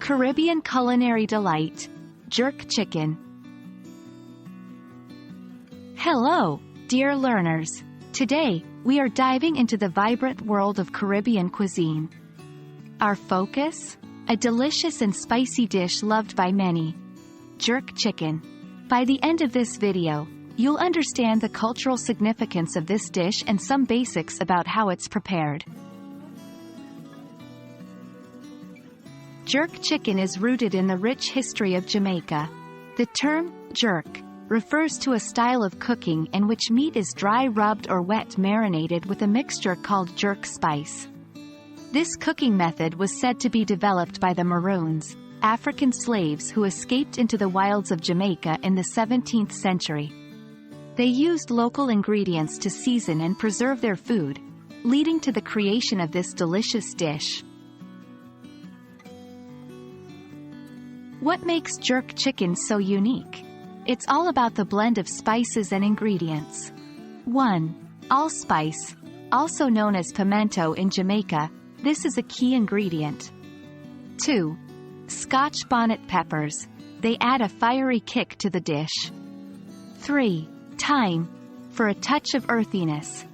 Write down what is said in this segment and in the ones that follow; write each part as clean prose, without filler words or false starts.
Caribbean Culinary Delight, jerk chicken. Hello, dear learners. Today, we are diving into the vibrant world of Caribbean cuisine. Our focus? A delicious and spicy dish loved by many. Jerk chicken. By the end of this video, you'll understand the cultural significance of this dish and some basics about how it's prepared. Jerk chicken is rooted in the rich history of Jamaica. The term, jerk, refers to a style of cooking in which meat is dry rubbed or wet marinated with a mixture called jerk spice. This cooking method was said to be developed by the Maroons, African slaves who escaped into the wilds of Jamaica in the 17th century. They used local ingredients to season and preserve their food, leading to the creation of this delicious dish. What makes jerk chicken so unique? It's all about the blend of spices and ingredients. 1. Allspice, also known as pimento in Jamaica, this is a key ingredient. 2. Scotch bonnet peppers, they add a fiery kick to the dish. 3. Thyme, for a touch of earthiness.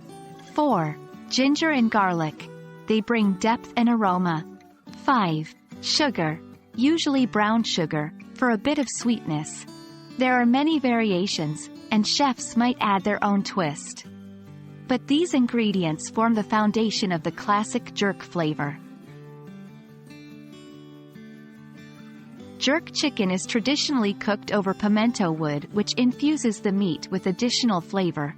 4. Ginger and garlic, they bring depth and aroma. 5. Sugar, usually brown sugar, for a bit of sweetness. There are many variations, and chefs might add their own twist. But these ingredients form the foundation of the classic jerk flavor. Jerk chicken is traditionally cooked over pimento wood, which infuses the meat with additional flavor.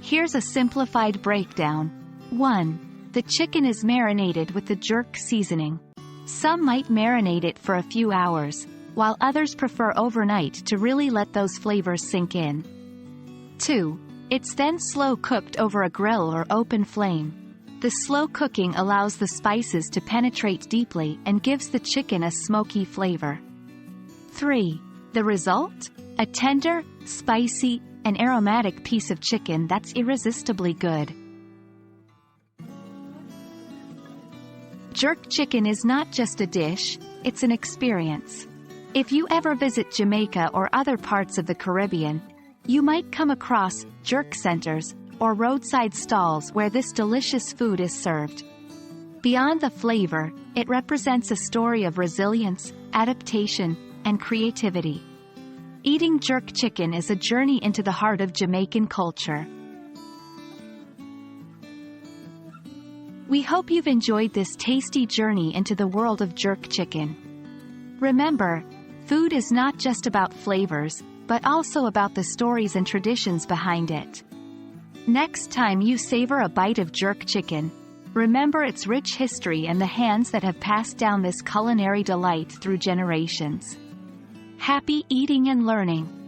Here's a simplified breakdown. 1. The chicken is marinated with the jerk seasoning. Some might marinate it for a few hours, while others prefer overnight to really let those flavors sink in. 2. It's then slow cooked over a grill or open flame. The slow cooking allows the spices to penetrate deeply and gives the chicken a smoky flavor. 3. The result? A tender, spicy, and aromatic piece of chicken that's irresistibly good. Jerk chicken is not just a dish, it's an experience. If you ever visit Jamaica or other parts of the Caribbean, you might come across jerk centers or roadside stalls where this delicious food is served. Beyond the flavor, it represents a story of resilience, adaptation, and creativity. Eating jerk chicken is a journey into the heart of Jamaican culture. We hope you've enjoyed this tasty journey into the world of jerk chicken. Remember, food is not just about flavors, but also about the stories and traditions behind it. Next time you savor a bite of jerk chicken, remember its rich history and the hands that have passed down this culinary delight through generations. Happy eating and learning!